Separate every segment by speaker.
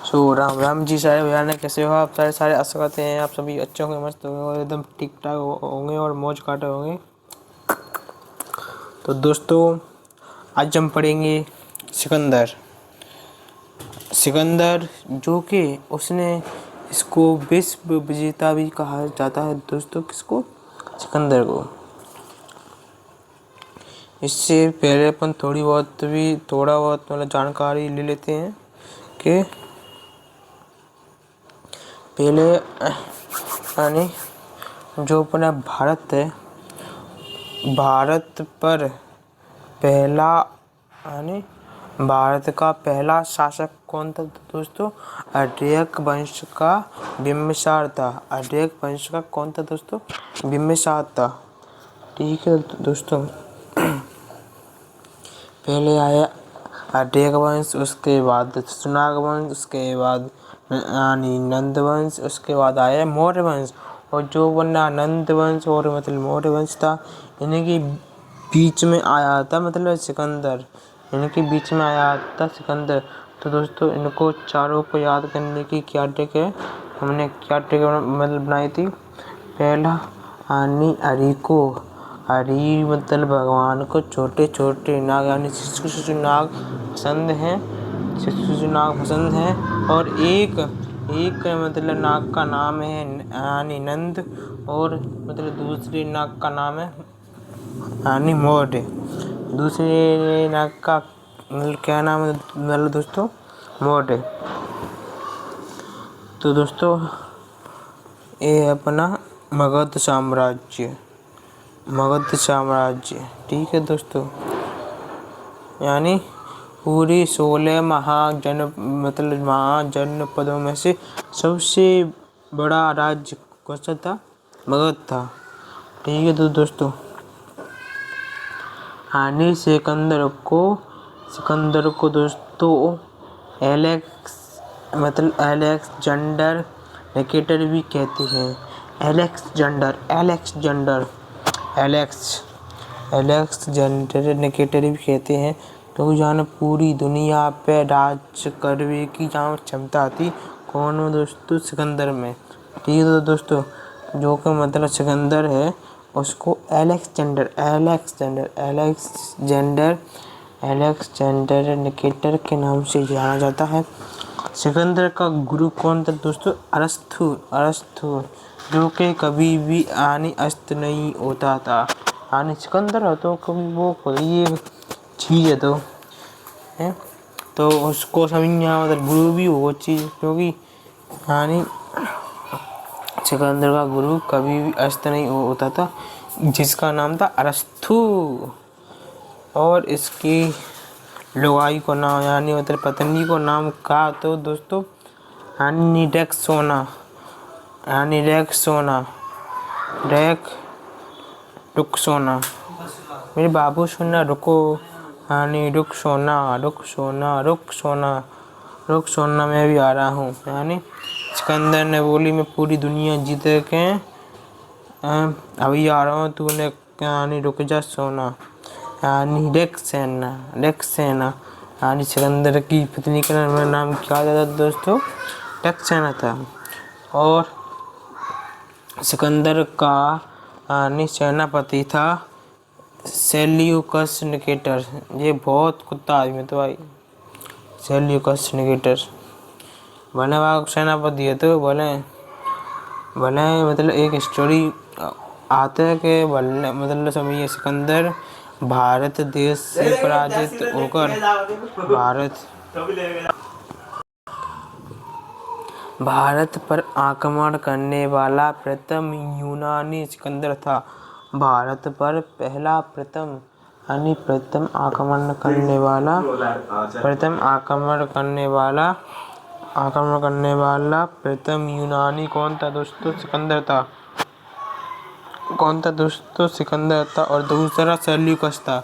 Speaker 1: राम राम जी सारे भैया, कैसे हो आप सारे सारे आशा करते हैं आप सभी अच्छे होंगे, मस्त होंगे और एकदम ठीक ठाक होंगे और मौज काटे होंगे। तो दोस्तों, आज हम पढ़ेंगे सिकंदर। सिकंदर जो कि उसने इसको विश्व विजेता भी कहा जाता है दोस्तों। किसको? सिकंदर को। इससे पहले अपन थोड़ा बहुत मतलब जानकारी ले लेते हैं कि पहले यानी जो अपना भारत है, भारत पर पहला यानी भारत का पहला शासक कौन था दोस्तों? अर्धेक वंश का बिम्बिसार था। अर्धेक वंश का कौन था दोस्तों? बिम्बिसार था। ठीक है दोस्तों, पहले आया अर्धेक वंश, उसके बाद सुनाग वंश, उसके बाद यानी नंद वंश, उसके बाद आया मौर्य वंश। और जो बना नंद वंश और मतलब मौर्य वंश था, इनके बीच में आया था मतलब सिकंदर। इनके बीच में आया था सिकंदर। तो दोस्तों, इनको चारों को याद करने की क्या ट्रिक है? हमने क्या ट्रिक मतलब बनाई थी? पहला यानी हरि को, हरि मतलब भगवान को छोटे छोटे नाग यानी शिशु नाग पसंद हैं, शिशु नाग पसंद हैं। और एक मतलब नाग का नाम है यानी नंद, और मतलब दूसरे नाग का नाम है यानी मौर्य। दूसरे नाग का मतलब क्या नाम है मतलब दोस्तों? मौर्य। तो दोस्तों, ये अपना मगध साम्राज्य, मगध साम्राज्य। ठीक है दोस्तों, यानी पूरी 16 महाजनपदों में से सबसे बड़ा राज्य कौन सा था? मगध था। ठीक है तो दोस्तों, यानी सिकंदर को दोस्तों अलेक्जेंडर निकेटर भी कहते हैं। अलेक्जेंडर निकेटर भी कहते हैं। तो जान पूरी दुनिया पे राज करने की जहाँ क्षमता थी कौन में दोस्तों? सिकंदर में। ठीक है तो दोस्तों, जो कि मतलब सिकंदर है उसको अलेक्जेंडर निकेटर के नाम से जाना जाता है। सिकंदर का गुरु कौन था दोस्तों? अरस्तु, जो कि कभी भी अस्त नहीं होता था। सिकंदर हो तो कभी वो कोई चीज़ है तो उसको समझना मतलब गुरु भी वो चीज़, क्योंकि सिकंदर का गुरु कभी भी अस्त नहीं होता था, जिसका नाम था अरस्तु। और इसकी लुगाई को नाम यानी मतलब पत्नी को नाम कहा तो दोस्तों रुकसोना। मेरे बाबू सुनना रुको, रुकसोना मैं भी आ रहा हूँ। यानी सिकंदर ने बोली मैं पूरी दुनिया जीत के अभी आ रहा हूँ, तूने यानी रुक जा सोना। यानी रेक्सेना यानी सिकंदर की पत्नी का नाम क्या था दोस्तों? रेक्सेना था। और सिकंदर का यानी सेनापति था सेल्यूकस निकेटर। ये बहुत कुत्ता आदमी तो भाई, सेल्यूकस निकेटर। भले वहाँ सेनापति है तो भले मतलब एक स्टोरी आता है कि भले मतलब समय सिकंदर भारत देश से पराजित होकर भारत पर आक्रमण करने वाला प्रथम यूनानी सिकंदर था। भारत पर प्रथम आक्रमण करने वाला प्रथम यूनानी कौन था दोस्तों? सिकंदर था। कौन था दोस्तों? सिकंदर था। और दूसरा सेल्यूकस था।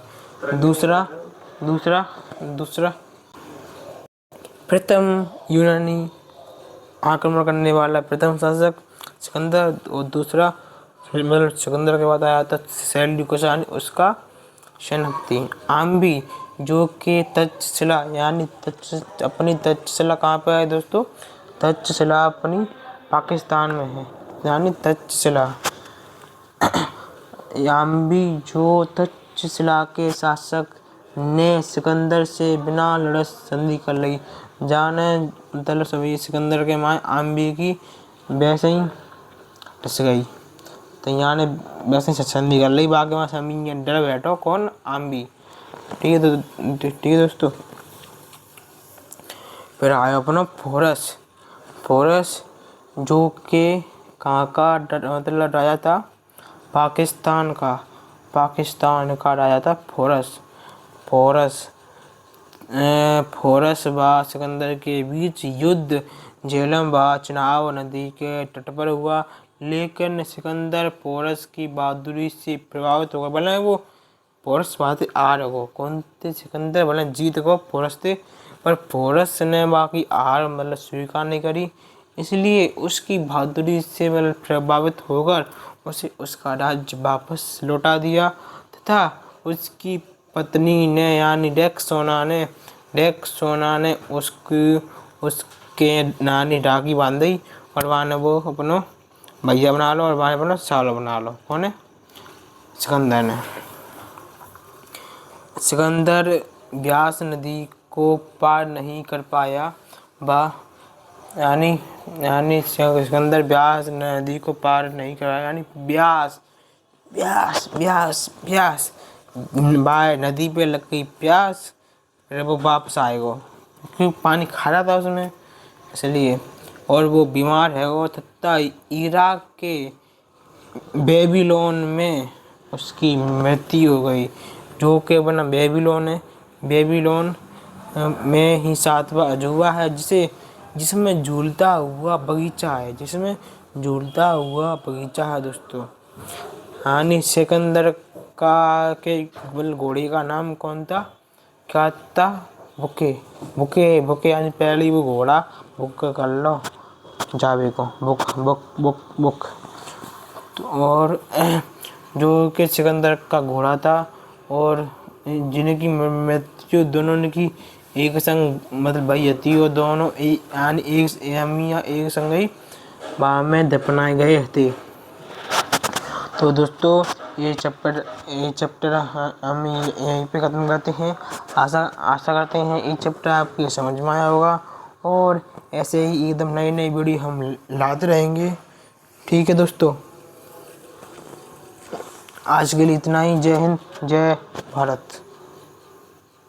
Speaker 1: दूसरा प्रथम यूनानी आक्रमण करने वाला प्रथम शासक सिकंदर, और दूसरा मतलब सिकंदर के बाद आया था सेल्यूकस, उसका सेनापति। आम भी जो कि तक्षशिला यानी अपनी तक्षशिला कहाँ पे है दोस्तों? तक्षशिला अपनी पाकिस्तान में है, यानी तक्षशिला। याम्बी जो तक्षशिला के शासक ने सिकंदर से बिना लड़े संधि कर ली। जाने मतलब सभी सिकंदर के माए आम्बी की वैसे ही टस गई, तो यहाँ ने वैसे ही संधि कर ली। बाकी वहाँ सभी डर बैठो, कौन? आम्बी। ठीक है दोस्तों। फिर आया अपना फोरस। फोरस जो कि कहाँ का मतलब राजा था? पाकिस्तान का राजा था फोरस। फोरस व सिकंदर के बीच युद्ध झेलम व चनाब नदी के तट पर हुआ, लेकिन सिकंदर फोरस की बहादुरी से प्रभावित होगा। भले वो फोरस बात आ रहो कौन थे? सिकंदर भले जीत को फोरस थे, पर फोरस ने बाकी हार मतलब स्वीकार नहीं करी, इसलिए उसकी बहादुरी से मतलब प्रभावित होकर उसे उसका राज्य वापस लौटा दिया तथा उसकी पत्नी ने यानी डेक्सोना ने उसके नानी राखी बांधी और वहाँ वो अपनो भैया बना लो और वहाँ अपना सालो बना लो। कौन है? सिकंदर ने। सिकंदर ब्यास नदी को पार नहीं कर पाया यानी सिकंदर ब्यास नदी को पार नहीं कर पाया, यानी ब्यास बाय नदी पे लग गई प्यास, फिर वो वापस आएगा क्योंकि पानी खारा था उसमें, इसलिए। और वो बीमार है वो, तथा इराक के बेबीलोन में उसकी मृत्यु हो गई, जो कि बना बेबीलोन है। बेबीलोन में ही 7वां अजूबा है जिसमें झूलता हुआ बगीचा है दोस्तों। यानी सिकंदर के घोड़े का नाम कौन था? क्या था? बुके यानी पहली वो घोड़ा बुक कर लो जावे को, बुक। तो और जो कि सिकंदर का घोड़ा था और जिनकी मृत्यु दोनों ने की एक संग मतलब भाई थी, वो दोनों यानी एक संग ही वहाँ में दफनाए गए थे। तो दोस्तों ये चैप्टर हम यहीं पे ख़त्म करते हैं। आशा करते हैं ये चैप्टर आपके समझ में आया होगा और ऐसे ही एकदम नई वीडियो हम लाते रहेंगे। ठीक है दोस्तों, आज के लिए इतना ही। जय हिंद, जय भारत।